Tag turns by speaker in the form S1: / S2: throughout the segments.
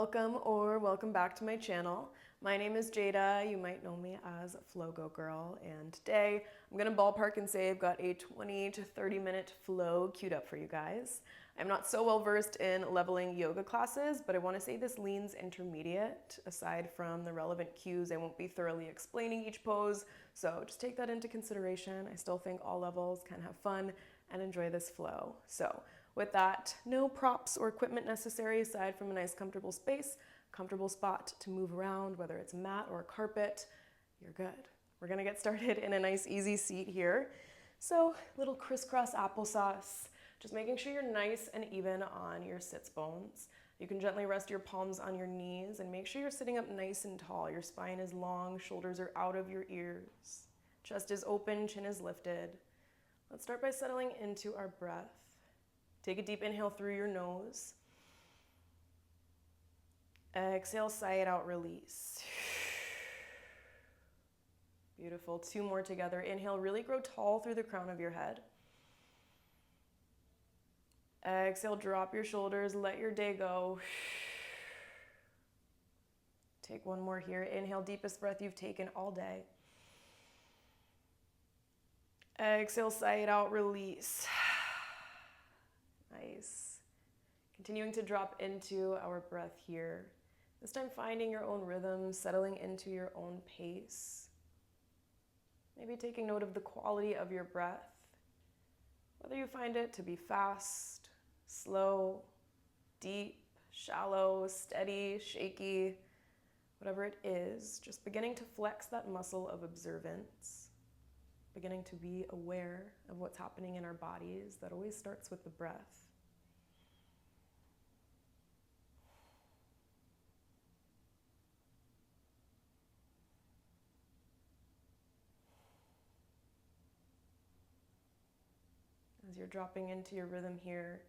S1: Welcome back to my channel. My name is Jada. You might know me as Flow Go Girl, and today I'm gonna ballpark and say I've got a 20 to 30 minute flow queued up for you guys. I'm not so well versed in leveling yoga classes, but I want to say this leans intermediate. Aside from the relevant cues, I won't be thoroughly explaining each pose, so just take that into consideration. I still think all levels can have fun and enjoy this flow. So with that, no props or equipment necessary aside from a nice comfortable space, comfortable spot to move around, whether it's a mat or a carpet, you're good. We're gonna get started in a nice easy seat here. So little crisscross applesauce, just making sure you're nice and even on your sits bones. You can gently rest your palms on your knees and make sure you're sitting up nice and tall. Your spine is long, shoulders are out of your ears. Chest is open, chin is lifted. Let's start by settling into our breath. Take a deep inhale through your nose. Exhale, sigh it out, release. Beautiful. Two more together. Inhale, really grow tall through the crown of your head. Exhale, drop your shoulders, let your day go. Take one more here. Inhale, deepest breath you've taken all day. Exhale, sigh it out, release. Nice. Continuing to drop into our breath here. This time finding your own rhythm, settling into your own pace. Maybe taking note of the quality of your breath. Whether you find it to be fast, slow, deep, shallow, steady, shaky, whatever it is, just beginning to flex that muscle of observance. Beginning to be aware of what's happening in our bodies. That always starts with the breath. As you're dropping into your rhythm here,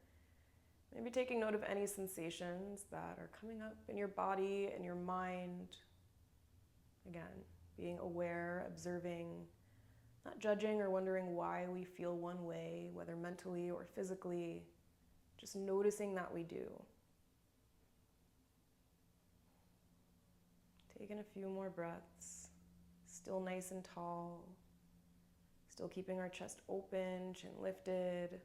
S1: maybe taking note of any sensations that are coming up in your body and your mind. Again, being aware, observing, not judging or wondering why we feel one way, whether mentally or physically, just noticing that we do. Taking a few more breaths, still nice and tall, still keeping our chest open, chin lifted.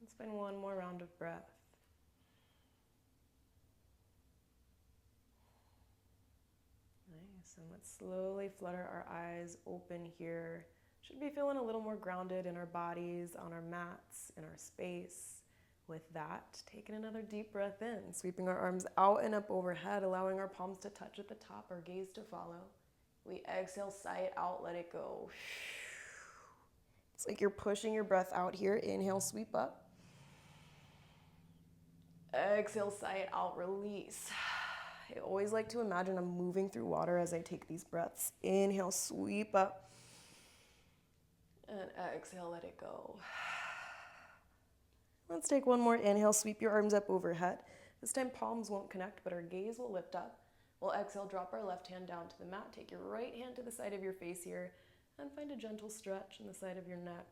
S1: Let's find one more round of breath. Nice, and let's slowly flutter our eyes open here. Should be feeling a little more grounded in our bodies, on our mats, in our space. With that, taking another deep breath in, sweeping our arms out and up overhead, allowing our palms to touch at the top, our gaze to follow. We exhale, sigh it out, let it go. It's like you're pushing your breath out here. Inhale, sweep up. Exhale, sigh it out, release. I always like to imagine I'm moving through water as I take these breaths. Inhale, sweep up. And exhale, let it go. Let's take one more inhale, sweep your arms up overhead. This time palms won't connect, but our gaze will lift up. We'll exhale, drop our left hand down to the mat. Take your right hand to the side of your face here and find a gentle stretch in the side of your neck.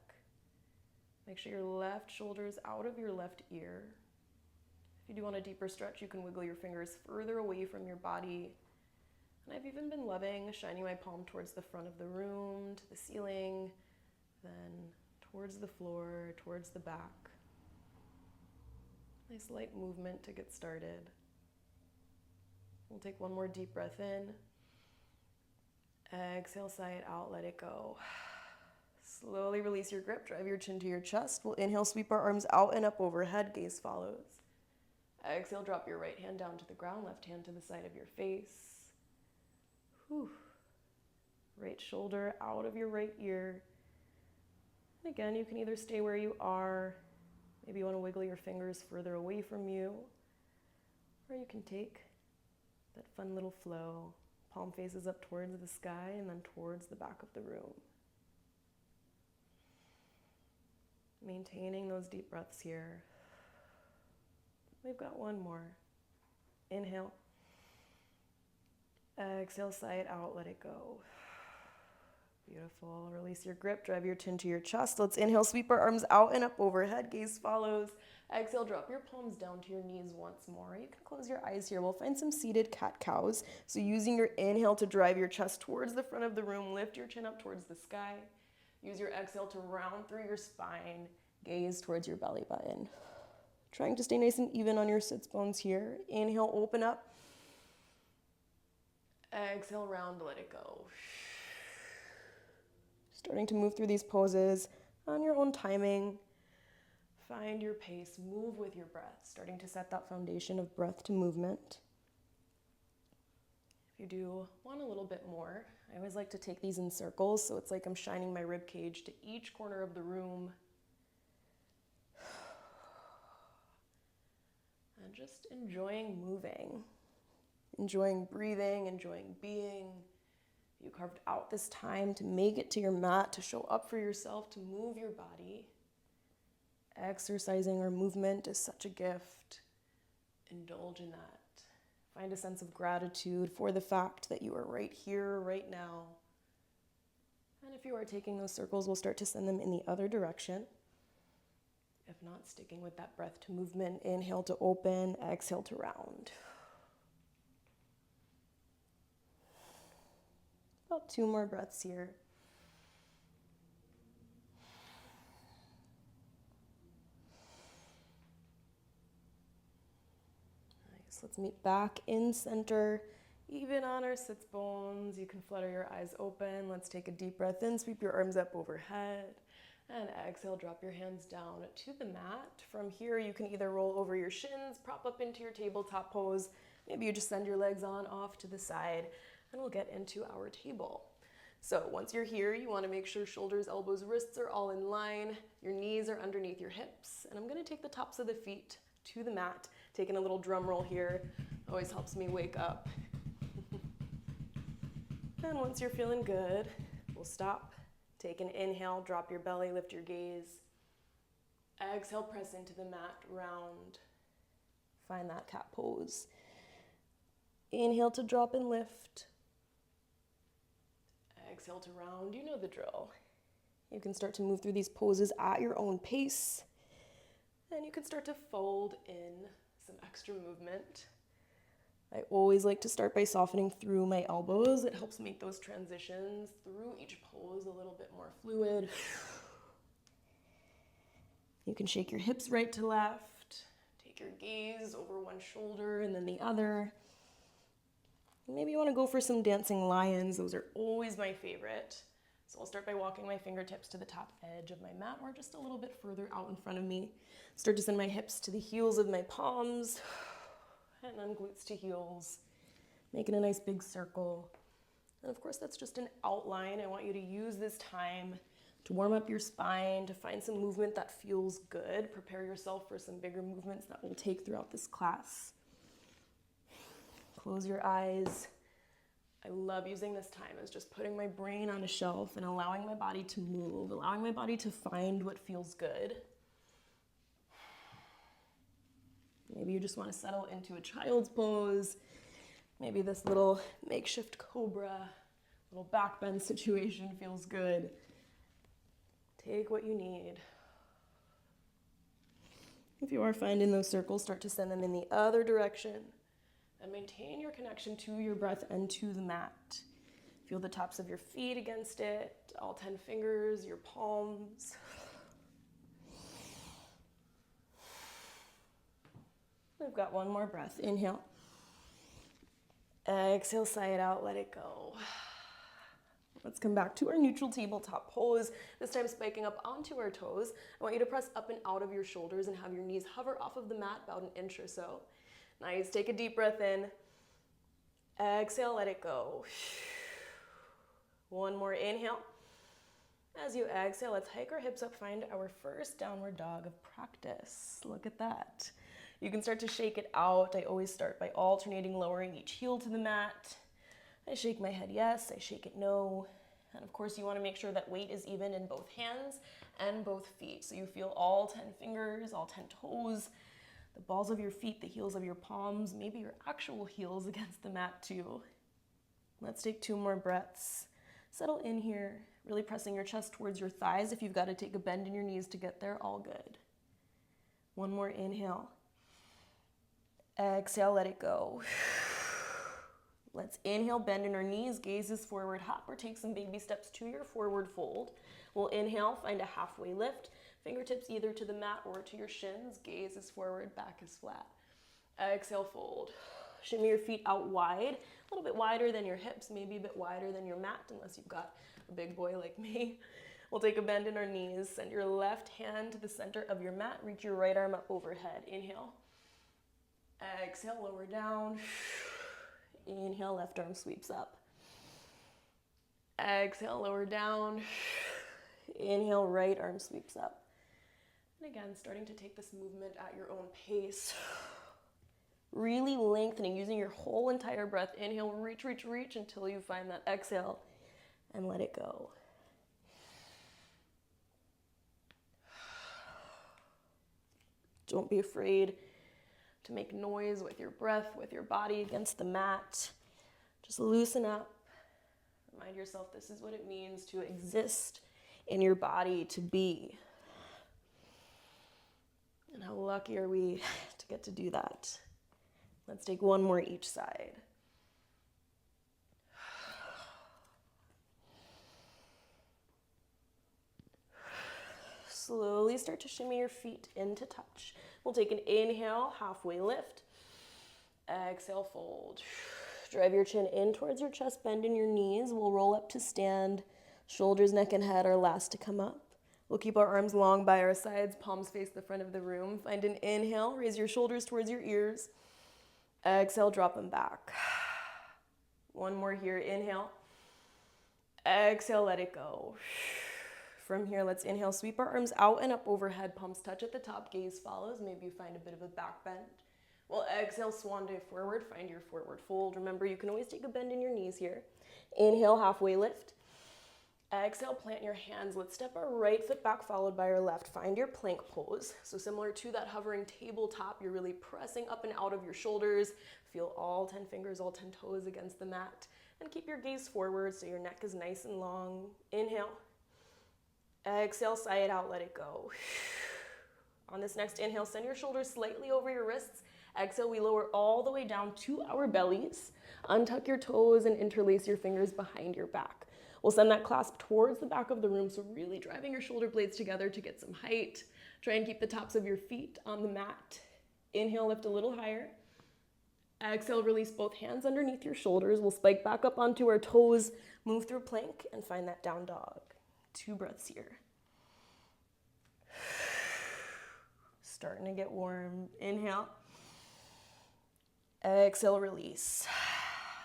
S1: Make sure your left shoulder is out of your left ear. If you do want a deeper stretch, you can wiggle your fingers further away from your body. And I've even been loving shining my palm towards the front of the room, to the ceiling, then towards the floor, towards the back. Nice light movement to get started. We'll take one more deep breath in. Exhale, sigh it out, let it go. Slowly release your grip, drive your chin to your chest. We'll inhale, sweep our arms out and up overhead, gaze follows. Exhale, drop your right hand down to the ground, left hand to the side of your face. Whew. Right shoulder out of your right ear. And again, you can either stay where you are, maybe you want to wiggle your fingers further away from you, or you can take that fun little flow. Palm faces up towards the sky and then towards the back of the room. Maintaining those deep breaths here. We've got one more. Inhale. Exhale, sigh it out, let it go. Beautiful. Release your grip, drive your chin to your chest. Let's inhale, sweep our arms out and up overhead, gaze follows. Exhale, drop your palms down to your knees once more. You can close your eyes here. We'll find some seated cat-cows. So using your inhale to drive your chest towards the front of the room, lift your chin up towards the sky. Use your exhale to round through your spine, gaze towards your belly button. Trying to stay nice and even on your sits bones here. Inhale, open up. Exhale, round, let it go. Starting to move through these poses on your own timing. Find your pace, move with your breath, starting to set that foundation of breath to movement. If you do want a little bit more, I always like to take these in circles, so it's like I'm shining my rib cage to each corner of the room. And just enjoying moving, enjoying breathing, enjoying being. You carved out this time to make it to your mat, to show up for yourself, to move your body. Exercising or movement is such a gift. Indulge in that. Find a sense of gratitude for the fact that you are right here, right now. And if you are taking those circles, we'll start to send them in the other direction. If not, sticking with that breath to movement. Inhale to open, exhale to round. About 2 more breaths here. Nice. Let's meet back in center, even on our sits bones. You can flutter your eyes open. Let's take a deep breath in, sweep your arms up overhead. And exhale, drop your hands down to the mat. From here, you can either roll over your shins, prop up into your tabletop pose. Maybe you just send your legs on off to the side, and we'll get into our table. So once you're here, you want to make sure shoulders, elbows, wrists are all in line. Your knees are underneath your hips. And I'm going to take the tops of the feet to the mat. Taking a little drum roll here. Always helps me wake up. And once you're feeling good, we'll stop. Take an inhale, drop your belly, lift your gaze. Exhale, press into the mat, round. Find that cat pose. Inhale to drop and lift. Exhale to round, you know the drill. You can start to move through these poses at your own pace. And you can start to fold in some extra movement. I always like to start by softening through my elbows. It helps make those transitions through each pose a little bit more fluid. You can shake your hips right to left. Take your gaze over one shoulder and then the other. Maybe you want to go for some dancing lions. Those are always my favorite. So I'll start by walking my fingertips to the top edge of my mat or just a little bit further out in front of me. Start to send my hips to the heels of my palms and then glutes to heels, making a nice big circle. And of course, that's just an outline. I want you to use this time to warm up your spine, to find some movement that feels good. Prepare yourself for some bigger movements that we'll take throughout this class. Close your eyes. I love using this time as just putting my brain on a shelf and allowing my body to move, allowing my body to find what feels good. Maybe you just want to settle into a child's pose. Maybe this little makeshift cobra, little back bend situation feels good. Take what you need. If you are finding those circles, start to send them in the other direction. And maintain your connection to your breath and to the mat. Feel the tops of your feet against it, all 10 fingers, your palms. We've got one more breath. Inhale. Exhale, sigh it out, let it go. Let's come back to our neutral tabletop pose, this time spiking up onto our toes. I want you to press up and out of your shoulders and have your knees hover off of the mat about an inch or so. Nice, take a deep breath in. Exhale, let it go. One more inhale. As you exhale, let's hike our hips up, find our first downward dog of practice. Look at that. You can start to shake it out. I always start by alternating lowering each heel to the mat. I shake my head yes, I shake it no. And of course you want to make sure that weight is even in both hands and both feet. So you feel all 10 fingers, all 10 toes, the balls of your feet, the heels of your palms, maybe your actual heels against the mat too. Let's take 2 more breaths. Settle in here, really pressing your chest towards your thighs. If you've got to take a bend in your knees to get there, all good. 1 more inhale. Exhale, let it go. Let's inhale, bend in our knees, gazes forward, hop or take some baby steps to your forward fold. We'll inhale, find a halfway lift, fingertips either to the mat or to your shins, gaze is forward, back is flat. Exhale, fold. Shimmy your feet out wide, a little bit wider than your hips, maybe a bit wider than your mat, unless you've got a big boy like me. We'll take a bend in our knees, send your left hand to the center of your mat, reach your right arm up overhead. Inhale. Exhale, lower down. Inhale, left arm sweeps up. Exhale, lower down. Inhale, right arm sweeps up. And again, starting to take this movement at your own pace. Really lengthening, using your whole entire breath. Inhale, reach, reach, reach until you find that exhale and let it go. Don't be afraid to make noise with your breath, with your body against the mat. Just loosen up. Remind yourself this is what it means to exist in your body, to be. And how lucky are we to get to do that? Let's take 1 more each side. Slowly start to shimmy your feet into touch. We'll take an inhale, halfway lift. Exhale, fold. Drive your chin in towards your chest, bend in your knees. We'll roll up to stand. Shoulders, neck, and head are last to come up. We'll keep our arms long by our sides, palms face the front of the room. Find an inhale, raise your shoulders towards your ears. Exhale, drop them back. 1 more here, inhale. Exhale, let it go. From here, let's inhale, sweep our arms out and up overhead, palms touch at the top, gaze follows. Maybe you find a bit of a back bend. We'll exhale, swan dive forward, find your forward fold. Remember, you can always take a bend in your knees here. Inhale, halfway lift. Exhale, plant your hands. Let's step our right foot back, followed by our left. Find your plank pose. So similar to that hovering tabletop, you're really pressing up and out of your shoulders. Feel all 10 fingers, all 10 toes against the mat. And keep your gaze forward so your neck is nice and long. Inhale. Exhale, sigh it out, let it go. On this next inhale, send your shoulders slightly over your wrists. Exhale, we lower all the way down to our bellies. Untuck your toes and interlace your fingers behind your back. We'll send that clasp towards the back of the room, so really driving your shoulder blades together to get some height. Try and keep the tops of your feet on the mat. Inhale, lift a little higher. Exhale, release both hands underneath your shoulders. We'll spike back up onto our toes, move through plank, and find that down dog. 2 breaths here. Starting to get warm. Inhale. Exhale, release.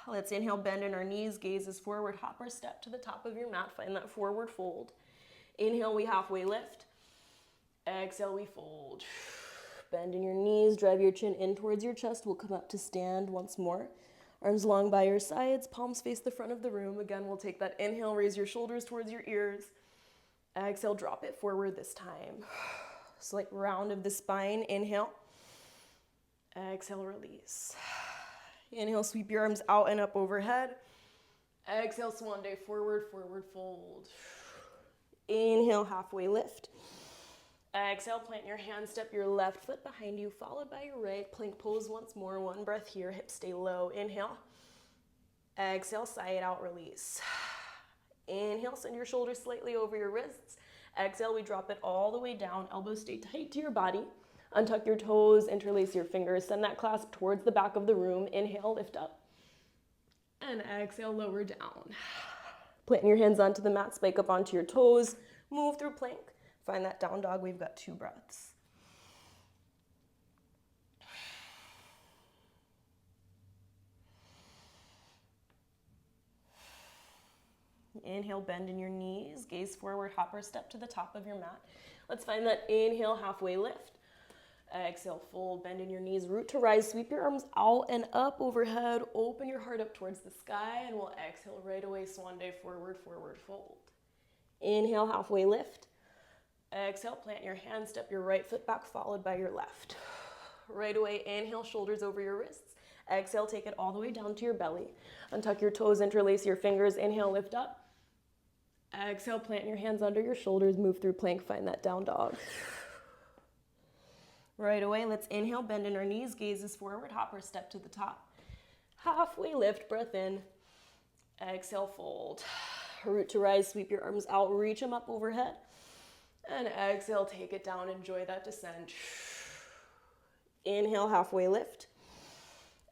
S1: Let's inhale, bend in our knees, gazes forward, hop or step to the top of your mat, find that forward fold. Inhale, we halfway lift. Exhale, we fold. Bend in your knees, drive your chin in towards your chest. We'll come up to stand once more. Arms long by your sides, palms face the front of the room. Again, we'll take that inhale, raise your shoulders towards your ears. Exhale, drop it forward this time. Slight round of the spine, inhale. Exhale, release. Inhale, sweep your arms out and up overhead. Exhale, swan dive forward, forward fold. Inhale, halfway lift. Exhale, plant your hands, step your left foot behind you, followed by your right. Plank pose once more, 1 breath here, hips stay low. Inhale. Exhale, sigh it out, release. Inhale, send your shoulders slightly over your wrists. Exhale, we drop it all the way down. Elbows stay tight to your body. Untuck your toes, interlace your fingers. Send that clasp towards the back of the room. Inhale, lift up. And exhale, lower down. Plant your hands onto the mat, spike up onto your toes. Move through plank. Find that down dog. We've got 2 breaths. Inhale, bend in your knees, gaze forward, hop or step to the top of your mat. Let's find that inhale, halfway lift. Exhale, fold, bend in your knees, root to rise, sweep your arms out and up overhead, open your heart up towards the sky, and we'll exhale right away, swan dive forward, forward fold. Inhale, halfway lift. Exhale, plant your hands, step your right foot back, followed by your left. Right away, inhale, shoulders over your wrists. Exhale, take it all the way down to your belly. Untuck your toes, interlace your fingers. Inhale, lift up. Exhale, plant your hands under your shoulders, move through plank, find that down dog. Right away, let's inhale, bend in our knees, gazes forward, hopper step to the top. Halfway lift, breath in. Exhale, fold. Root to rise, sweep your arms out, reach them up overhead. And exhale, take it down, enjoy that descent. Inhale, halfway lift.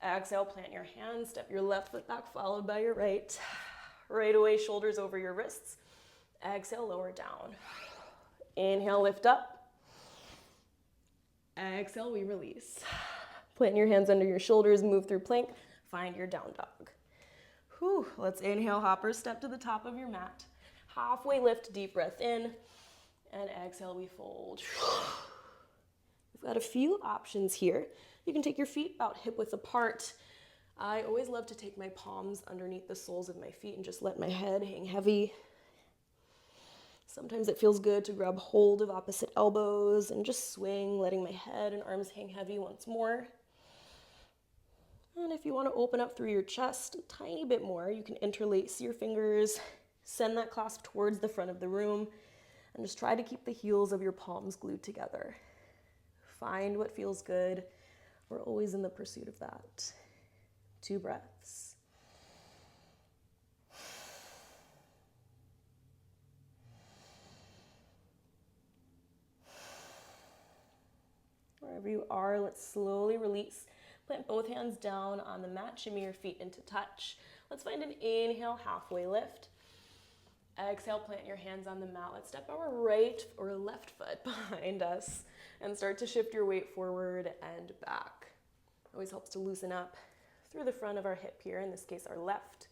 S1: Exhale, plant your hands, step your left foot back, followed by your right. Right away, shoulders over your wrists. Exhale, lower down. Inhale, lift up. Exhale, we release. Plant your hands under your shoulders, move through plank, find your down dog. Whew. Let's inhale, hopper, step to the top of your mat. Halfway lift, deep breath in, and exhale, we fold. We've got a few options here. You can take your feet about hip width apart. I always love to take my palms underneath the soles of my feet and just let my head hang heavy. Sometimes it feels good to grab hold of opposite elbows and just swing, letting my head and arms hang heavy once more. And if you want to open up through your chest a tiny bit more, you can interlace your fingers, send that clasp towards the front of the room, and just try to keep the heels of your palms glued together. Find what feels good. We're always in the pursuit of that. 2 breaths. Wherever you are, let's slowly release. Plant both hands down on the mat, shimmy your feet into touch. Let's find an inhale, halfway lift. Exhale, plant your hands on the mat. Let's step our right or left foot behind us and start to shift your weight forward and back. Always helps to loosen up through the front of our hip here, in this case our left.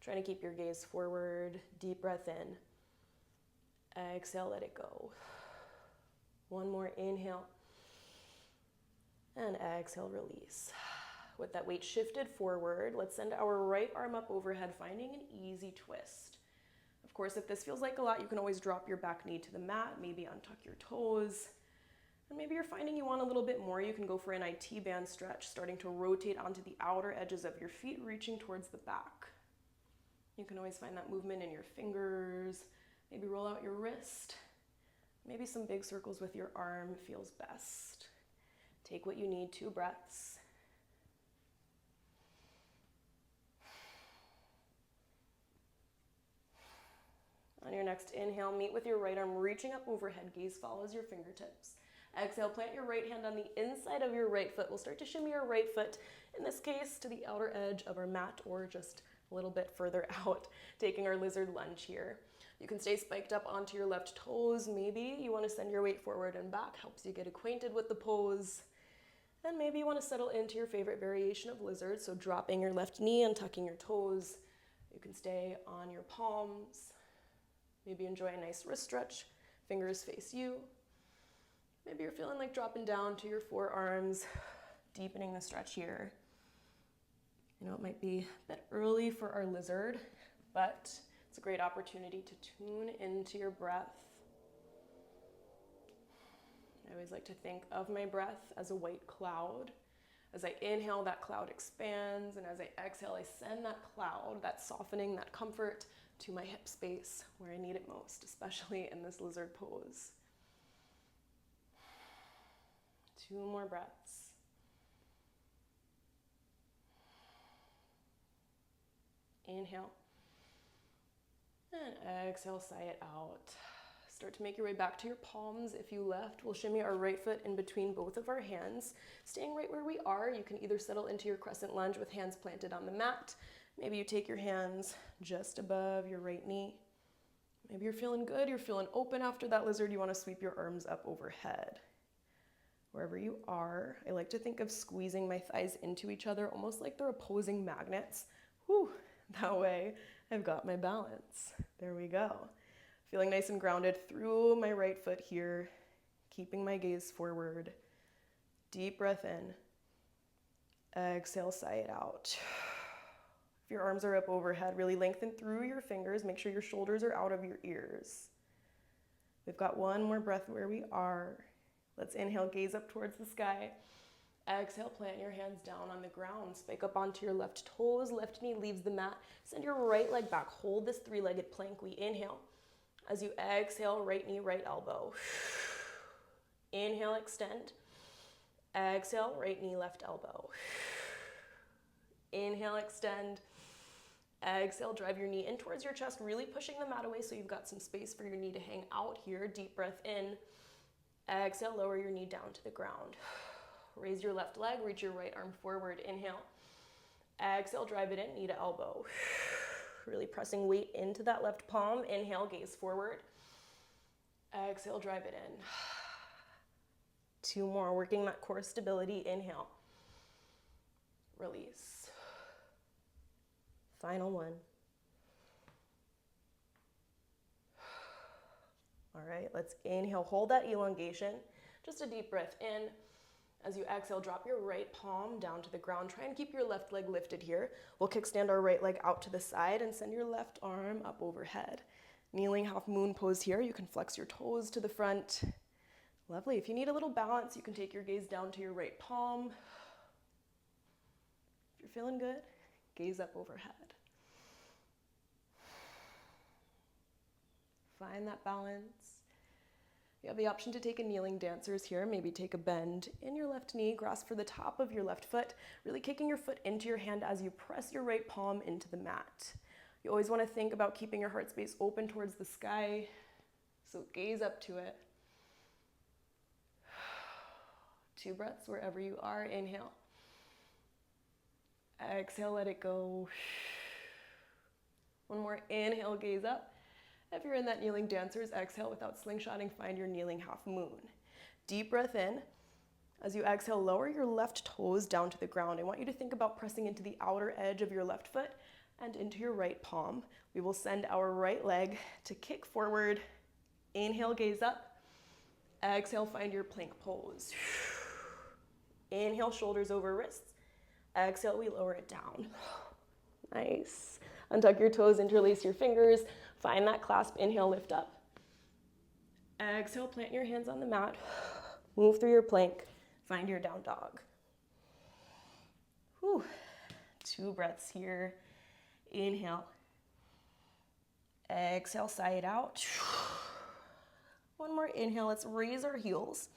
S1: Trying to keep your gaze forward, deep breath in. Exhale, let it go. One more inhale. And exhale, release. With that weight shifted forward, let's send our right arm up overhead, finding an easy twist. Of course, if this feels like a lot, you can always drop your back knee to the mat, maybe untuck your toes. And maybe you're finding you want a little bit more, you can go for an IT band stretch, starting to rotate onto the outer edges of your feet, reaching towards the back. You can always find that movement in your fingers, maybe roll out your wrist. Maybe some big circles with your arm feels best. Take what you need, 2 breaths. On your next inhale, meet with your right arm, reaching up overhead, gaze follows your fingertips. Exhale, plant your right hand on the inside of your right foot. We'll start to shimmy your right foot, in this case, to the outer edge of our mat or just a little bit further out, taking our lizard lunge here. You can stay spiked up onto your left toes. Maybe you want to send your weight forward and back, helps you get acquainted with the pose. And maybe you want to settle into your favorite variation of lizard, so dropping your left knee and tucking your toes. You can stay on your palms. Maybe enjoy a nice wrist stretch, fingers face you. Maybe you're feeling like dropping down to your forearms, deepening the stretch here. I know it might be a bit early for our lizard, but it's a great opportunity to tune into your breath. I always like to think of my breath as a white cloud. As I inhale, that cloud expands, and as I exhale, I send that cloud, that softening, that comfort to my hip space where I need it most, especially in this lizard pose. 2 more breaths. Inhale. And exhale, sigh it out. Start to make your way back to your palms. If you left, we'll shimmy our right foot in between both of our hands. Staying right where we are, you can either settle into your crescent lunge with hands planted on the mat. Maybe you take your hands just above your right knee. Maybe you're feeling good, you're feeling open after that lizard. You want to sweep your arms up overhead. Wherever you are, I like to think of squeezing my thighs into each other, almost like they're opposing magnets. Whew, that way I've got my balance. There we go. Feeling nice and grounded through my right foot here, keeping my gaze forward. Deep breath in. Exhale, sigh it out. If your arms are up overhead, really lengthen through your fingers. Make sure your shoulders are out of your ears. We've got one more breath where we are. Let's inhale, gaze up towards the sky. Exhale, plant your hands down on the ground. Spike up onto your left toes. Left knee leaves the mat. Send your right leg back. Hold this three-legged plank. We inhale. As you exhale, right knee, right elbow. Inhale, extend. Exhale, right knee, left elbow. Inhale, extend. Exhale, drive your knee in towards your chest, really pushing the mat away so you've got some space for your knee to hang out here. Deep breath in. Exhale, lower your knee down to the ground. Raise your left leg, reach your right arm forward. Inhale. Exhale, drive it in, knee to elbow. Really pressing weight into that left palm. Inhale, gaze forward. Exhale, drive it in. 2 more, working that core stability. Inhale. Release. Final one. All right, let's inhale, hold that elongation. Just a deep breath in. As you exhale, drop your right palm down to the ground. Try and keep your left leg lifted here. We'll kickstand our right leg out to the side and send your left arm up overhead. Kneeling half moon pose here. You can flex your toes to the front. Lovely. If you need a little balance, you can take your gaze down to your right palm. If you're feeling good, gaze up overhead. Find that balance. You have the option to take a kneeling dancers here. Maybe take a bend in your left knee, grasp for the top of your left foot, really kicking your foot into your hand as you press your right palm into the mat. You always want to think about keeping your heart space open towards the sky, so gaze up to it. 2 breaths wherever you are. Inhale. Exhale, let it go. 1 more. Inhale, gaze up. If you're in that kneeling dancers, exhale without slingshotting, find your kneeling half moon. Deep breath in. As you exhale, lower your left toes down to the ground. I want you to think about pressing into the outer edge of your left foot and into your right palm. We will send our right leg to kick forward. Inhale, gaze up. Exhale, find your plank pose. Inhale, shoulders over wrists. Exhale, we lower it down. Nice. Untuck your toes, interlace your fingers. Find that clasp. Inhale, lift up. Exhale, plant your hands on the mat. Move through your plank. Find your down dog. Whew. 2 breaths here. Inhale. Exhale, sigh it out. 1 more inhale. Let's raise our heels.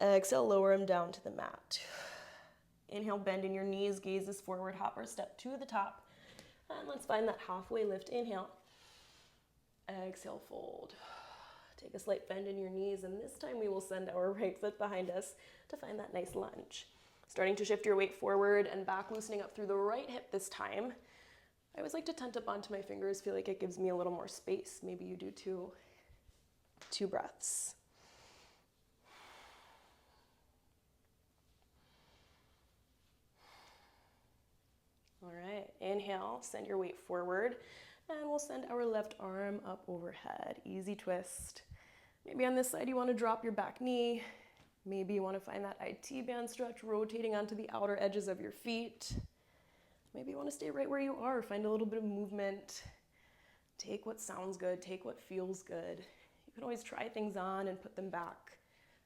S1: Exhale, lower them down to the mat. Inhale, bend in your knees, gazes forward, hop or step to the top. And let's find that halfway lift. Inhale. Exhale, fold. Take a slight bend in your knees, and this time we will send our right foot behind us to find that nice lunge. Starting to shift your weight forward and back, loosening up through the right hip this time. I always like to tent up onto my fingers, feel like it gives me a little more space. Maybe you do too. 2 breaths. All right, inhale, send your weight forward, and we'll send our left arm up overhead. Easy twist. Maybe on this side you want to drop your back knee. Maybe you want to find that IT band stretch, rotating onto the outer edges of your feet. Maybe you want to stay right where you are, find a little bit of movement. Take what sounds good, take what feels good. You can always try things on and put them back.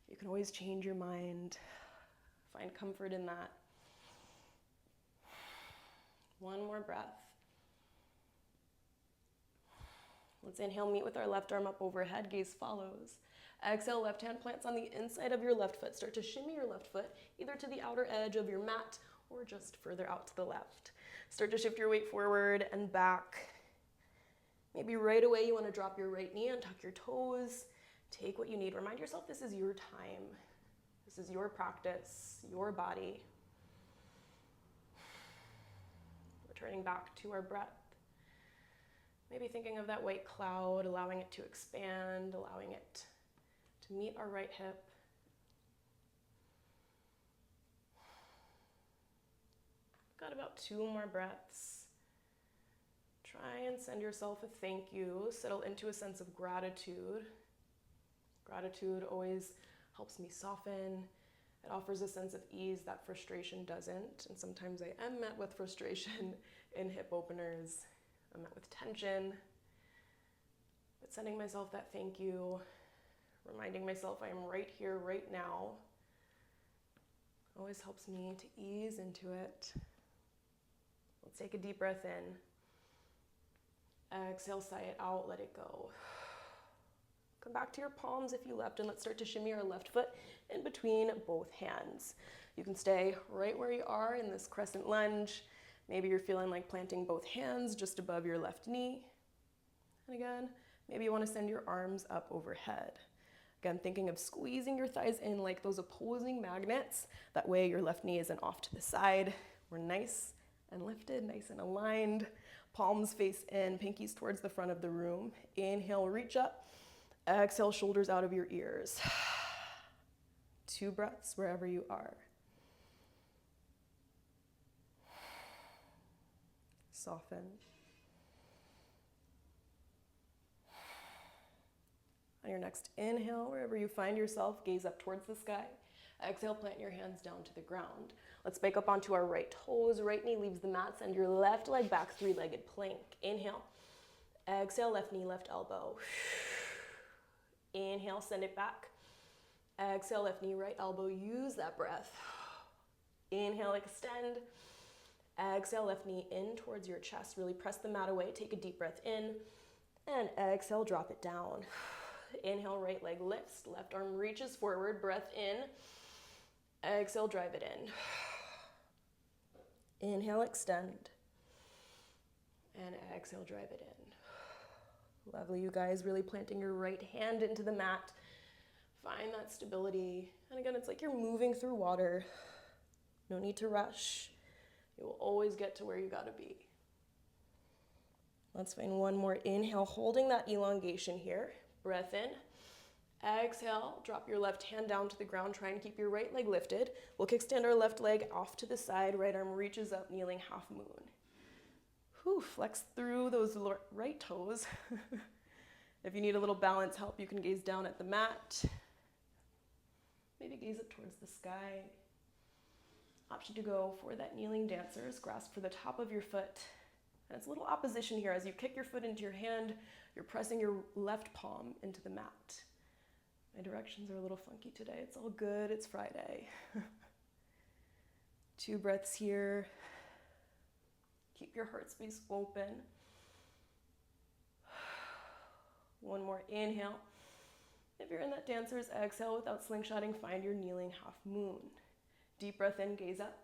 S1: You can always change your mind. Find comfort in that. 1 more breath. Let's inhale, meet with our left arm up overhead, gaze follows. Exhale, left hand plants on the inside of your left foot. Start to shimmy your left foot, either to the outer edge of your mat or just further out to the left. Start to shift your weight forward and back. Maybe right away you want to drop your right knee and tuck your toes. Take what you need. Remind yourself this is your time. This is your practice, your body. Returning back to our breath. Maybe thinking of that white cloud, allowing it to expand, allowing it to meet our right hip. Got about 2 more breaths. Try and send yourself a thank you. Settle into a sense of gratitude. Gratitude always helps me soften. It offers a sense of ease that frustration doesn't. And sometimes I am met with frustration in hip openers. I'm met with tension. But sending myself that thank you, reminding myself I am right here, right now. Always helps me to ease into it. Let's take a deep breath in. Exhale, sigh it out, let it go. Come back to your palms if you left, and let's start to shimmy our left foot in between both hands. You can stay right where you are in this crescent lunge. Maybe you're feeling like planting both hands just above your left knee. And again, maybe you want to send your arms up overhead. Again, thinking of squeezing your thighs in like those opposing magnets. That way your left knee isn't off to the side. We're nice and lifted, nice and aligned. Palms face in, pinkies towards the front of the room. Inhale, reach up. Exhale, shoulders out of your ears. 2 breaths wherever you are. Soften. On your next inhale, wherever you find yourself, gaze up towards the sky. Exhale, plant your hands down to the ground. Let's bake up onto our right toes. Right knee leaves the mat. Send your left leg back, 3-legged plank. Inhale. Exhale, left knee, left elbow. Inhale, send it back. Exhale, left knee, right elbow. Use that breath. Inhale, extend. Exhale, left knee in towards your chest. Really press the mat away. Take a deep breath in. And exhale, drop it down. Inhale, right leg lifts. Left arm reaches forward. Breath in. Exhale, drive it in. Inhale, extend. And exhale, drive it in. Lovely, you guys. Really planting your right hand into the mat. Find that stability. And again, it's like you're moving through water. No need to rush. You will always get to where you gotta be. Let's find one more inhale, holding that elongation here. Breath in. Exhale, drop your left hand down to the ground. Try and keep your right leg lifted. We'll kickstand our left leg off to the side. Right arm reaches up, kneeling half moon. Whew, flex through those right toes. If you need a little balance help, you can gaze down at the mat. Maybe gaze up towards the sky. Option to go for that kneeling dancers. Grasp for the top of your foot. And it's a little opposition here. As you kick your foot into your hand, you're pressing your left palm into the mat. My directions are a little funky today. It's all good. It's Friday. 2 breaths here. Keep your heart space open. One more inhale. If you're in that dancer's exhale without slingshotting, find your kneeling half moon. Deep breath in, gaze up.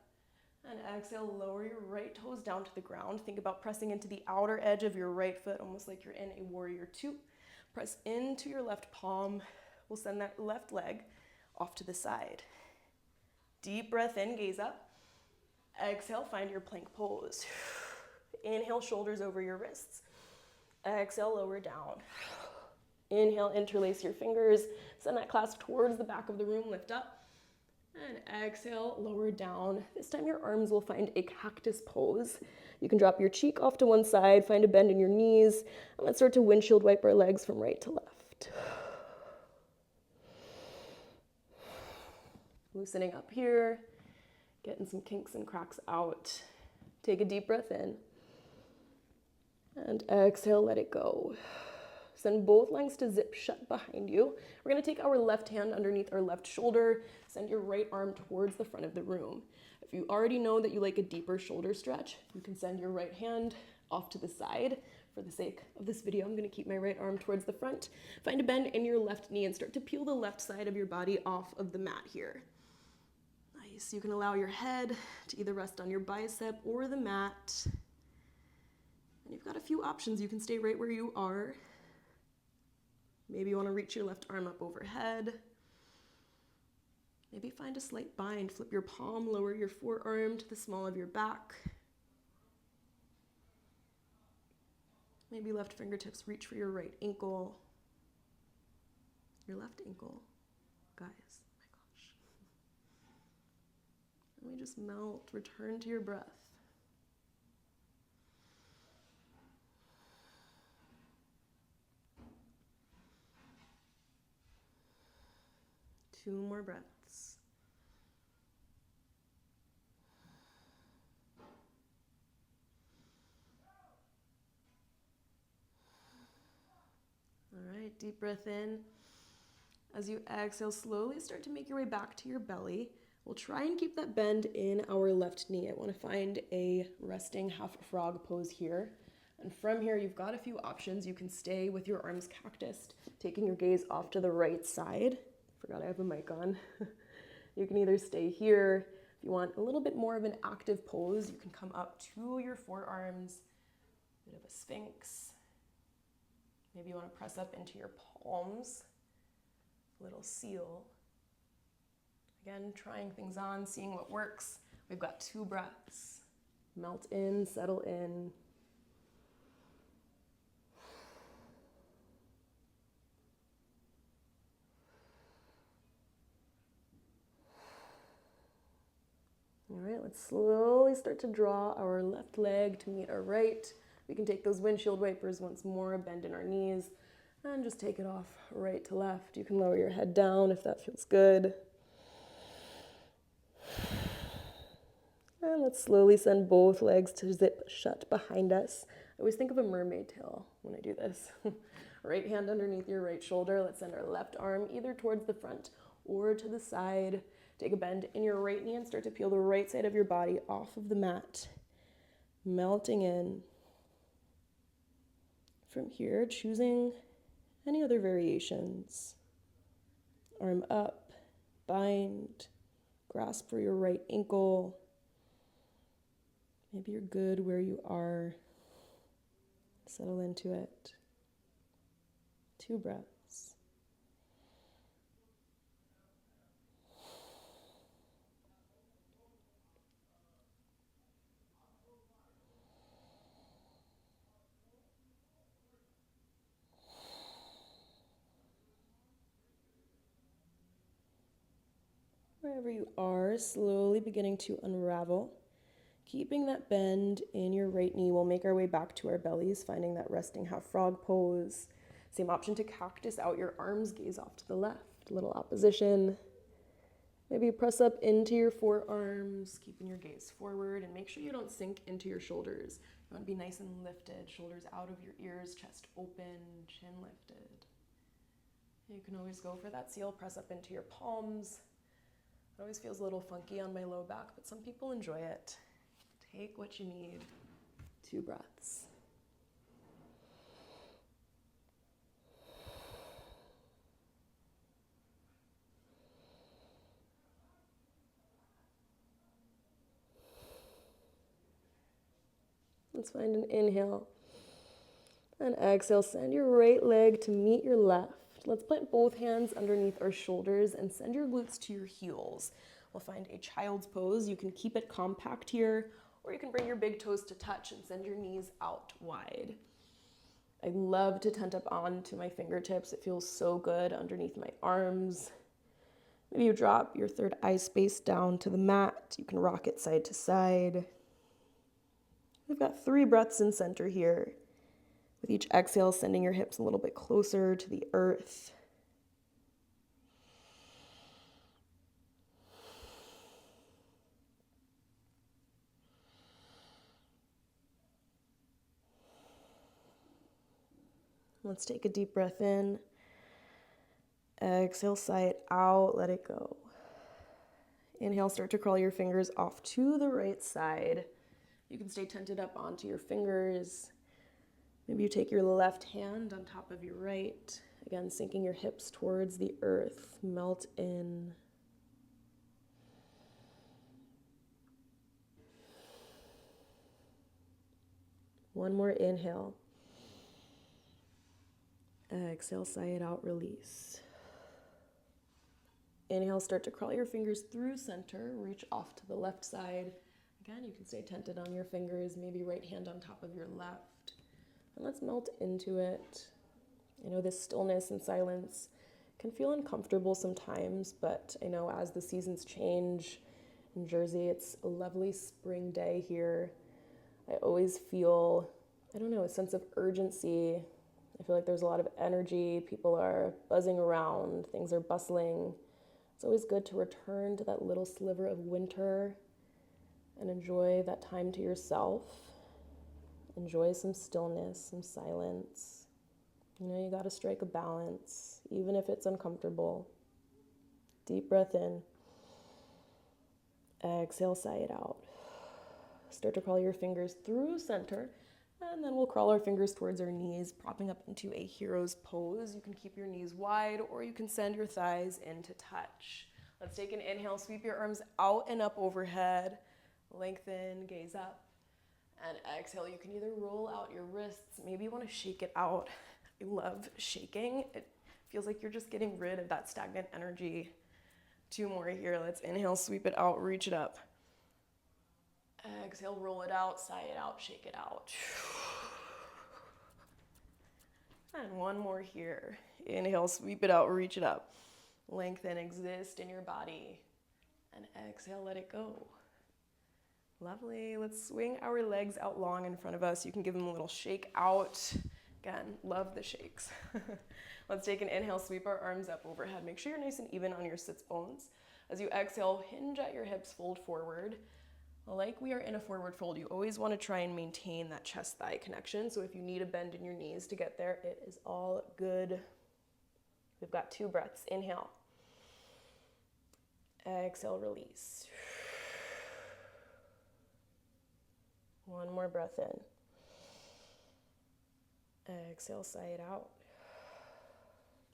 S1: And exhale, lower your right toes down to the ground. Think about pressing into the outer edge of your right foot, almost like you're in a warrior 2. Press into your left palm. We'll send that left leg off to the side. Deep breath in, gaze up. Exhale, find your plank pose. Inhale, shoulders over your wrists. Exhale, lower down. Inhale, interlace your fingers. Send that clasp towards the back of the room, lift up. And exhale, lower down. This time your arms will find a cactus pose. You can drop your cheek off to one side, find a bend in your knees, and let's start to windshield wipe our legs from right to left. Loosening up here, getting some kinks and cracks out. Take a deep breath in. And exhale, let it go. Send both legs to zip shut behind you. We're gonna take our left hand underneath our left shoulder. Send your right arm towards the front of the room. If you already know that you like a deeper shoulder stretch, you can send your right hand off to the side. For the sake of this video, I'm gonna keep my right arm towards the front. Find a bend in your left knee and start to peel the left side of your body off of the mat here. Nice, you can allow your head to either rest on your bicep or the mat. And you've got a few options. You can stay right where you are. Maybe you want to reach your left arm up overhead. Maybe find a slight bind. Flip your palm, lower your forearm to the small of your back. Maybe left fingertips reach for your right ankle. Your left ankle. Guys, oh my gosh. And we just melt, return to your breath. Two more breaths. All right, deep breath in. As you exhale, slowly start to make your way back to your belly. We'll try and keep that bend in our left knee. I want to find a resting half frog pose here. And from here, you've got a few options. You can stay with your arms cactused, taking your gaze off to the right side. Forgot I have a mic on. You can either stay here. If you want a little bit more of an active pose, you can come up to your forearms, bit of a sphinx. Maybe you want to press up into your palms, little seal. Again, trying things on, seeing what works. We've got 2 breaths. Melt in, settle in. All right, let's slowly start to draw our left leg to meet our right. We can take those windshield wipers once more, bend in our knees, and just take it off right to left. You can lower your head down if that feels good. And let's slowly send both legs to zip shut behind us. I always think of a mermaid tail when I do this. Right hand underneath your right shoulder. Let's send our left arm either towards the front or to the side. Take a bend in your right knee and start to peel the right side of your body off of the mat. Melting in. From here, choosing any other variations. Arm up, bind, grasp for your right ankle. Maybe you're good where you are. Settle into it. 2 breaths. Wherever you are, slowly beginning to unravel. Keeping that bend in your right knee, we'll make our way back to our bellies, finding that resting half frog pose. Same option to cactus out your arms, gaze off to the left, little opposition. Maybe press up into your forearms, keeping your gaze forward, and make sure you don't sink into your shoulders. You want to be nice and lifted, shoulders out of your ears, chest open, chin lifted. You can always go for that seal, press up into your palms. It always feels a little funky on my low back, but some people enjoy it. Take what you need. 2 breaths. Let's find an inhale. And exhale, send your right leg to meet your left. Let's plant both hands underneath our shoulders and send your glutes to your heels. We'll find a child's pose. You can keep it compact here, or you can bring your big toes to touch and send your knees out wide. I love to tent up onto my fingertips. It feels so good underneath my arms. Maybe you drop your third eye space down to the mat. You can rock it side to side. We've got 3 breaths in center here. With each exhale, sending your hips a little bit closer to the earth. Let's take a deep breath in. Exhale, sigh it out, let it go. Inhale, start to crawl your fingers off to the right side. You can stay tented up onto your fingers. Maybe you take your left hand on top of your right. Again, sinking your hips towards the earth. Melt in. One more inhale. Exhale, sigh it out, release. Inhale, start to crawl your fingers through center. Reach off to the left side. Again, you can stay tented on your fingers, maybe right hand on top of your left. And let's melt into it. I know this stillness and silence can feel uncomfortable sometimes, but I know as the seasons change in Jersey, it's a lovely spring day here. I always feel, a sense of urgency. I feel like there's a lot of energy. People are buzzing around. Things are bustling. It's always good to return to that little sliver of winter and enjoy that time to yourself. Enjoy some stillness, some silence. You got to strike a balance, even if it's uncomfortable. Deep breath in. Exhale, sigh it out. Start to crawl your fingers through center, and then we'll crawl our fingers towards our knees, propping up into a hero's pose. You can keep your knees wide, or you can send your thighs into touch. Let's take an inhale, sweep your arms out and up overhead. Lengthen, gaze up. And exhale, you can either roll out your wrists, maybe you want to shake it out. I love shaking. It feels like you're just getting rid of that stagnant energy. 2 more here. Let's inhale, sweep it out, reach it up. Exhale, roll it out, sigh it out, shake it out. And 1 more here. Inhale, sweep it out, reach it up. Lengthen, exist in your body. And exhale, let it go. Lovely. Let's swing our legs out long in front of us. You can give them a little shake out. Again, love the shakes. Let's take an inhale, sweep our arms up overhead. Make sure you're nice and even on your sits bones. As you exhale, hinge at your hips, fold forward. Like we are in a forward fold, you always want to try and maintain that chest-thigh connection. So if you need a bend in your knees to get there, it is all good. We've got 2 breaths. Inhale. Exhale, release. 1 more breath in. Exhale, sigh it out.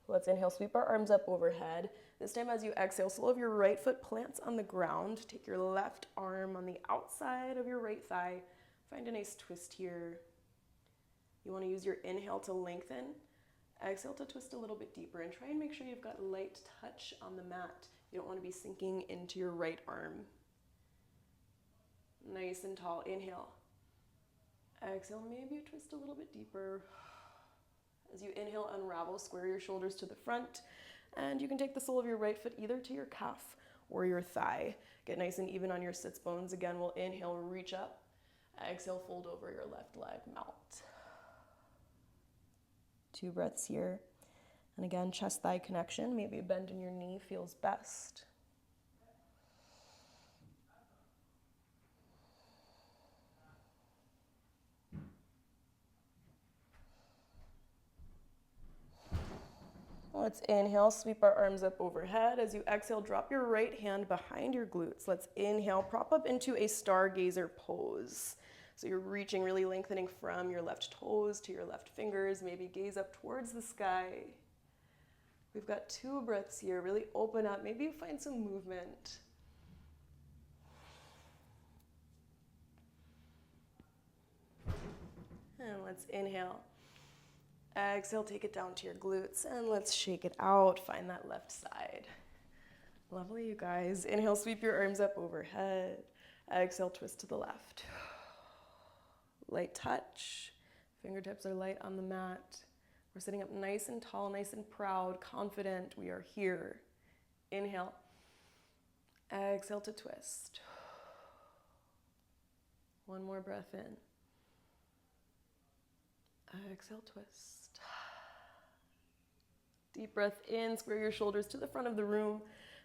S1: Let's inhale, sweep our arms up overhead. This time as you exhale, sole of your right foot plants on the ground. Take your left arm on the outside of your right thigh. Find a nice twist here. You want to use your inhale to lengthen. Exhale to twist a little bit deeper and try and make sure you've got light touch on the mat. You don't want to be sinking into your right arm. Nice and tall. Inhale. Exhale, maybe you twist a little bit deeper. As you inhale, unravel, square your shoulders to the front, and you can take the sole of your right foot either to your calf or your thigh. Get nice and even on your sits bones. Again, we'll inhale, reach up. Exhale, fold over your left leg, mount. 2 breaths here. And again, chest-thigh connection. Maybe a bend in your knee feels best. Let's inhale, sweep our arms up overhead. As you exhale, drop your right hand behind your glutes. Let's inhale, prop up into a stargazer pose. So you're reaching, really lengthening from your left toes to your left fingers. Maybe gaze up towards the sky. We've got 2 breaths here. Really open up. Maybe you find some movement. And let's inhale. Exhale, take it down to your glutes, and let's shake it out. Find that left side. Lovely, you guys. Inhale, sweep your arms up overhead. Exhale, twist to the left. Light touch. Fingertips are light on the mat. We're sitting up nice and tall, nice and proud, confident. We are here. Inhale. Exhale to twist. 1 more breath in. Exhale, twist. Deep breath in, square your shoulders to the front of the room,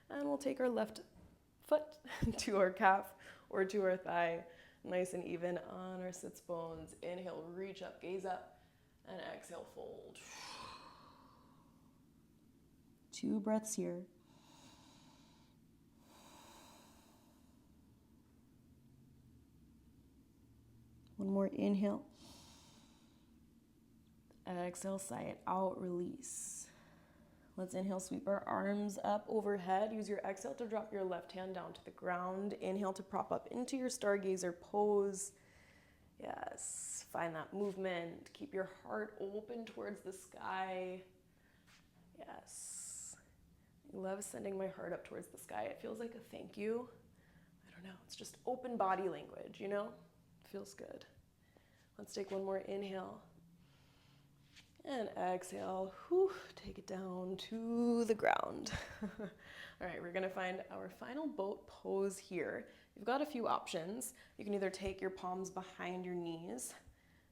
S1: and we'll take our left foot to our calf or to our thigh, nice and even on our sits bones. Inhale, reach up, gaze up, and exhale, fold. 2 breaths here. One more inhale. Exhale, sigh it out, release. Let's inhale, sweep our arms up overhead. Use your exhale to drop your left hand down to the ground. Inhale to prop up into your stargazer pose. Yes, find that movement. Keep your heart open towards the sky. Yes. I love sending my heart up towards the sky. It feels like a thank you. I don't know, it's just open body language, you know? It feels good. Let's take 1 more inhale. And exhale, take it down to the ground. All right, we're gonna find our final boat pose here. You've got a few options. You can either take your palms behind your knees,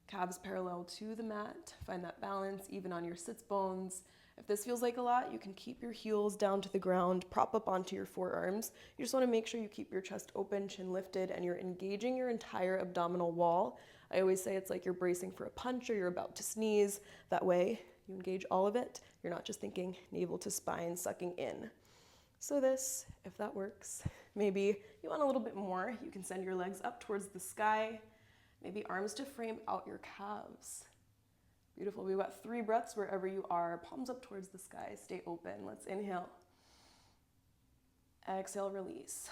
S1: calves parallel to the mat, find that balance even on your sits bones. If this feels like a lot, you can keep your heels down to the ground, prop up onto your forearms. You just wanna make sure you keep your chest open, chin lifted, and you're engaging your entire abdominal wall. I always say it's like you're bracing for a punch or you're about to sneeze. That way, you engage all of it. You're not just thinking navel to spine, sucking in. So this, if that works, Maybe you want a little bit more. You can send your legs up towards the sky. Maybe arms to frame out your calves. Beautiful. We've got 3 breaths wherever you are. Palms up towards the sky. Stay open. Let's inhale. Exhale, release.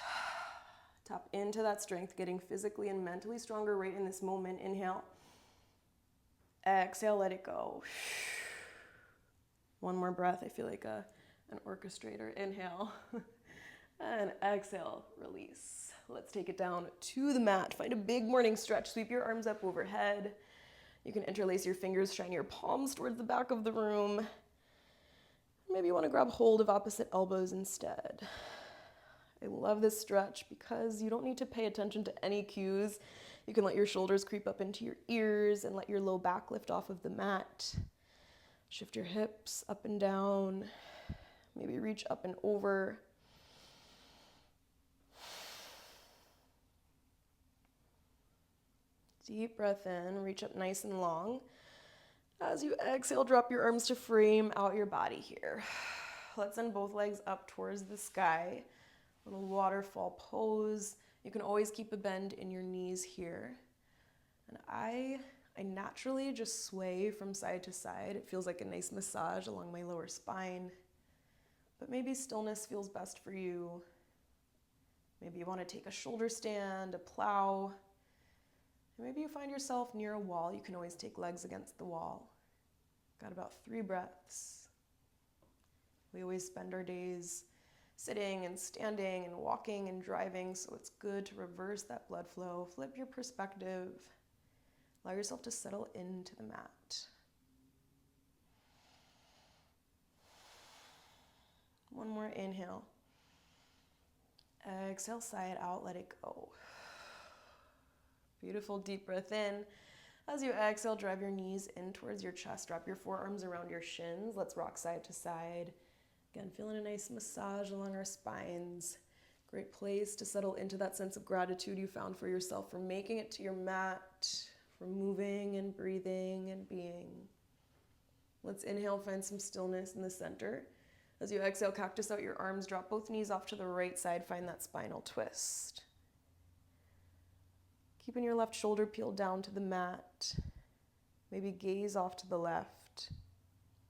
S1: Tap into that strength, getting physically and mentally stronger right in this moment. Inhale. Exhale, let it go. One more breath. I feel like an orchestrator. Inhale. And exhale, release. Let's take it down to the mat. Find a big morning stretch. Sweep your arms up overhead. You can interlace your fingers, shine your palms towards the back of the room. Maybe you want to grab hold of opposite elbows instead. I love this stretch because you don't need to pay attention to any cues. You can let your shoulders creep up into your ears and let your low back lift off of the mat. Shift your hips up and down. Maybe reach up and over. Deep breath in, reach up nice and long. As you exhale, drop your arms to frame out your body here. Let's send both legs up towards the sky. Little waterfall pose. You can always keep a bend in your knees here. And I naturally just sway from side to side. It feels like a nice massage along my lower spine. But maybe stillness feels best for you. Maybe you want to take a shoulder stand, a plow. Maybe you find yourself near a wall. You can always take legs against the wall. Got about 3 breaths. We always spend our days sitting and standing and walking and driving, so it's good to reverse that blood flow, flip your perspective, allow yourself to settle into the mat. One more inhale. Exhale, sigh it out, let it go. Beautiful deep breath in. As you exhale, drive your knees in towards your chest. Wrap your forearms around your shins. Let's rock side to side. Again, feeling a nice massage along our spines. Great place to settle into that sense of gratitude you found for yourself, for making it to your mat, for moving and breathing and being. Let's inhale, find some stillness in the center. As you exhale, cactus out your arms, drop both knees off to the right side, find that spinal twist. Keeping your left shoulder peeled down to the mat. Maybe gaze off to the left.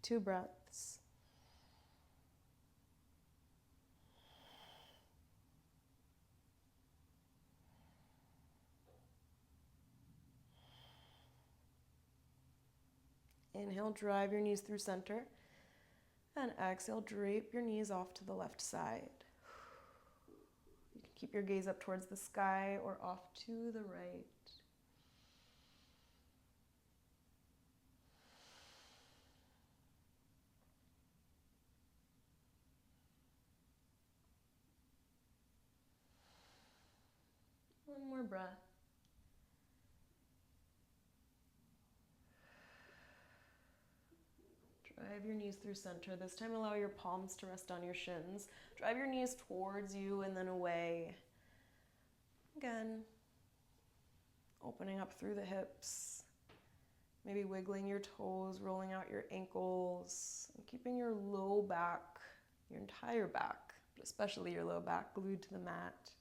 S1: 2 breaths. Inhale, drive your knees through center. And exhale, drape your knees off to the left side. You can keep your gaze up towards the sky or off to the right. One more breath. Drive your knees through center. This time allow your palms to rest on your shins. Drive your knees towards you and then away. Again, opening up through the hips. Maybe wiggling your toes, rolling out your ankles, and keeping your low back, your entire back, but especially your low back, glued to the mat.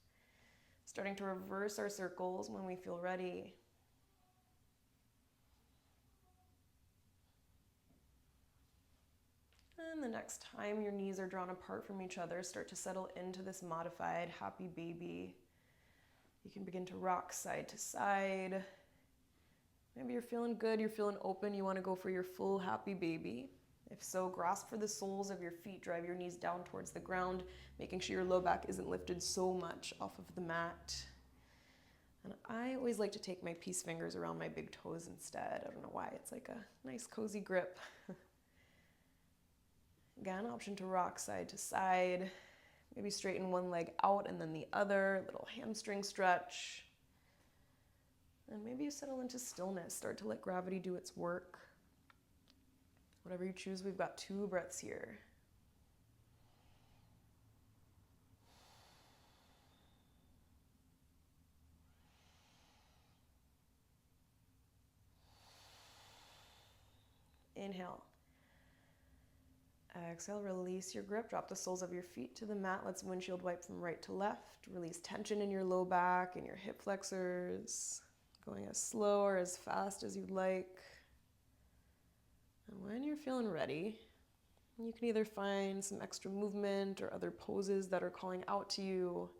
S1: Starting to reverse our circles when we feel ready. And the next time your knees are drawn apart from each other, start to settle into this modified happy baby. You can begin to rock side to side. Maybe you're feeling good, you're feeling open, you want to go for your full happy baby. If so, grasp for the soles of your feet, drive your knees down towards the ground, making sure your low back isn't lifted so much off of the mat. And I always like to take my peace fingers around my big toes instead. I don't know why, it's like a nice cozy grip. Again, option to rock side to side. Maybe straighten one leg out and then the other, little hamstring stretch. And maybe you settle into stillness, start to let gravity do its work. Whatever you choose, we've got 2 breaths here. Inhale. Exhale, release your grip. Drop the soles of your feet to the mat. Let's windshield wipe from right to left. Release tension in your low back and your hip flexors. Going as slow or as fast as you'd like. And when you're feeling ready, you can either find some extra movement or other poses that are calling out to you,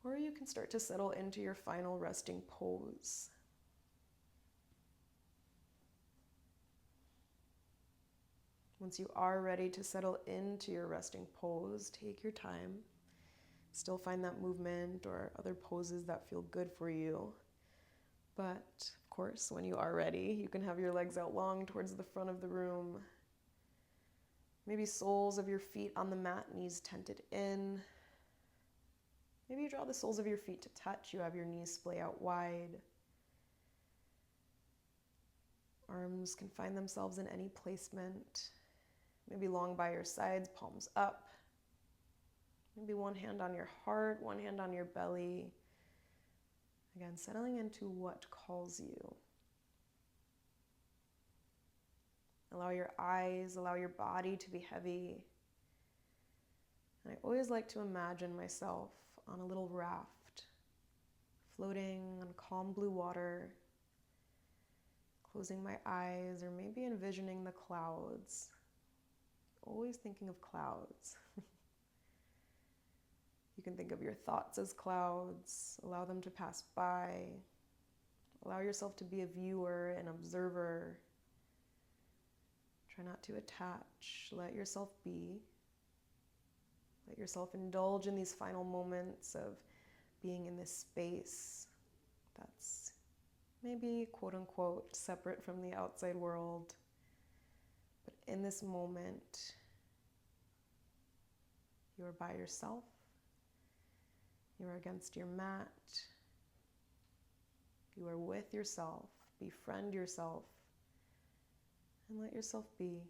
S1: or you can start to settle into your final resting pose. Once you are ready to settle into your resting pose, take your time. Still find that movement or other poses that feel good for you. But of course, when you are ready, you can have your legs out long towards the front of the room. Maybe soles of your feet on the mat, knees tented in. Maybe you draw the soles of your feet to touch. You have your knees splay out wide. Arms can find themselves in any placement. Maybe long by your sides, palms up. Maybe one hand on your heart, one hand on your belly. Again, settling into what calls you. Allow your eyes, allow your body to be heavy. And I always like to imagine myself on a little raft, floating on calm blue water, closing my eyes, or maybe envisioning the clouds. Always thinking of clouds. You can think of your thoughts as clouds, allow them to pass by. Allow yourself to be a viewer, an observer. Try not to attach. Let yourself be. Let yourself indulge in these final moments of being in this space that's maybe, quote unquote, separate from the outside world. But in this moment, you are by yourself. You are against your mat. You are with yourself. Befriend yourself. And let yourself be.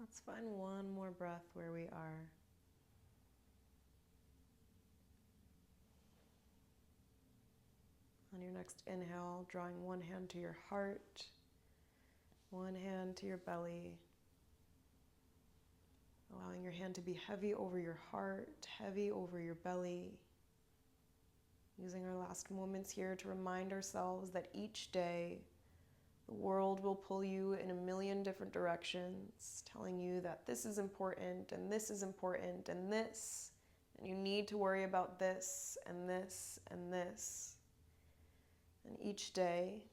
S1: Let's find one more breath where we are. On your next inhale, drawing one hand to your heart, one hand to your belly, allowing your hand to be heavy over your heart, heavy over your belly. Using our last moments here to remind ourselves that each day the world will pull you in a million different directions, telling you that this is important and this is important and this, and you need to worry about this and this and this. And each day,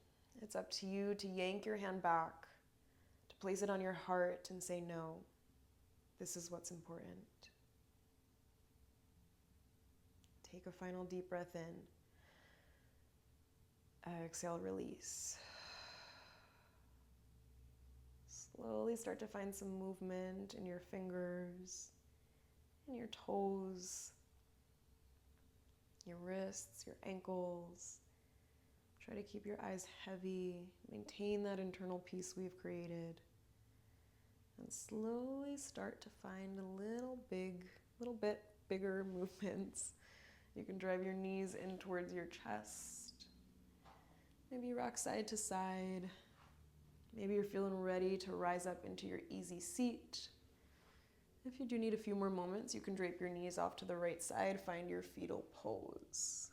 S1: it's up to you to yank your hand back, to place it on your heart and say, no, this is what's important. Take a final deep breath in. Exhale, release. Slowly start to find some movement in your fingers, in your toes, your wrists, your ankles. Try to keep your eyes heavy. Maintain that internal peace we've created. And slowly start to find a little bit bigger movements. You can drive your knees in towards your chest. Maybe rock side to side. Maybe you're feeling ready to rise up into your easy seat. If you do need a few more moments, you can drape your knees off to the right side, find your fetal pose.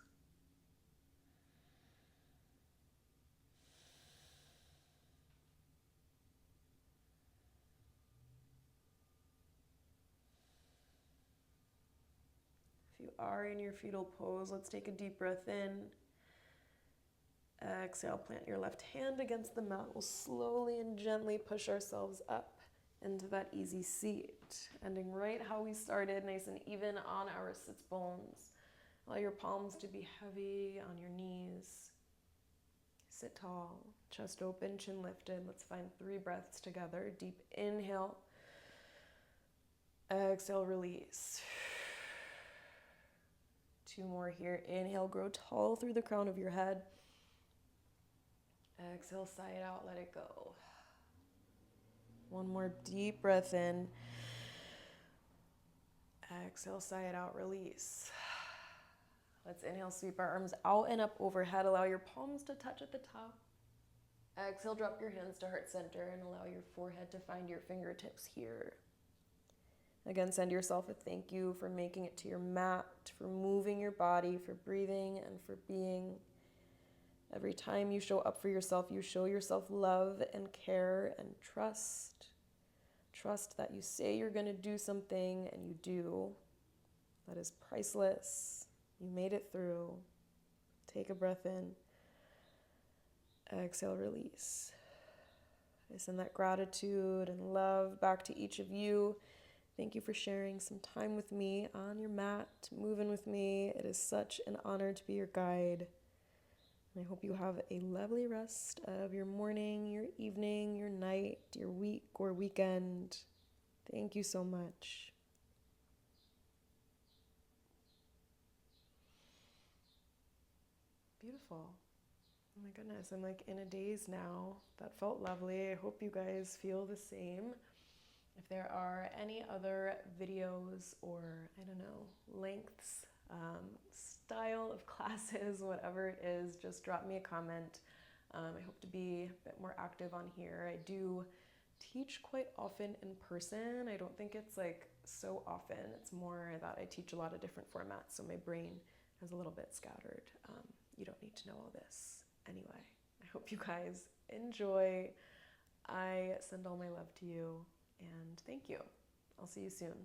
S1: If you are in your fetal pose, let's take a deep breath in. Exhale, plant your left hand against the mat. We'll slowly and gently push ourselves up into that easy seat, ending right how we started, nice and even on our sits bones. Allow your palms to be heavy on your knees. Sit tall, chest open, chin lifted. Let's find 3 breaths together. Deep inhale. Exhale, release. 2 more here. Inhale, grow tall through the crown of your head. Exhale, sigh it out, let it go. 1 more deep breath in. Exhale, sigh it out, release. Let's inhale, sweep our arms out and up overhead. Allow your palms to touch at the top. Exhale, drop your hands to heart center and allow your forehead to find your fingertips here. Again, send yourself a thank you for making it to your mat, for moving your body, for breathing, and for being. Every time you show up for yourself, you show yourself love and care and trust. Trust that you say you're going to do something and you do. That is priceless. You made it through. Take a breath in. Exhale, release. I send that gratitude and love back to each of you. Thank you for sharing some time with me on your mat, moving with me. It is such an honor to be your guide. And I hope you have a lovely rest of your morning, your evening, your night, your week or weekend. Thank you so much. Beautiful. Oh my goodness, I'm like in a daze now. That felt lovely. I hope you guys feel the same. If there are any other videos or, I don't know, lengths, style of classes, whatever it is, just drop me a comment. I hope to be a bit more active on here. I do teach quite often in person. I don't think it's like so often. It's more that I teach a lot of different formats, so my brain is a little bit scattered. You don't need to know all this. Anyway, I hope you guys enjoy. I send all my love to you, and thank you. I'll see you soon.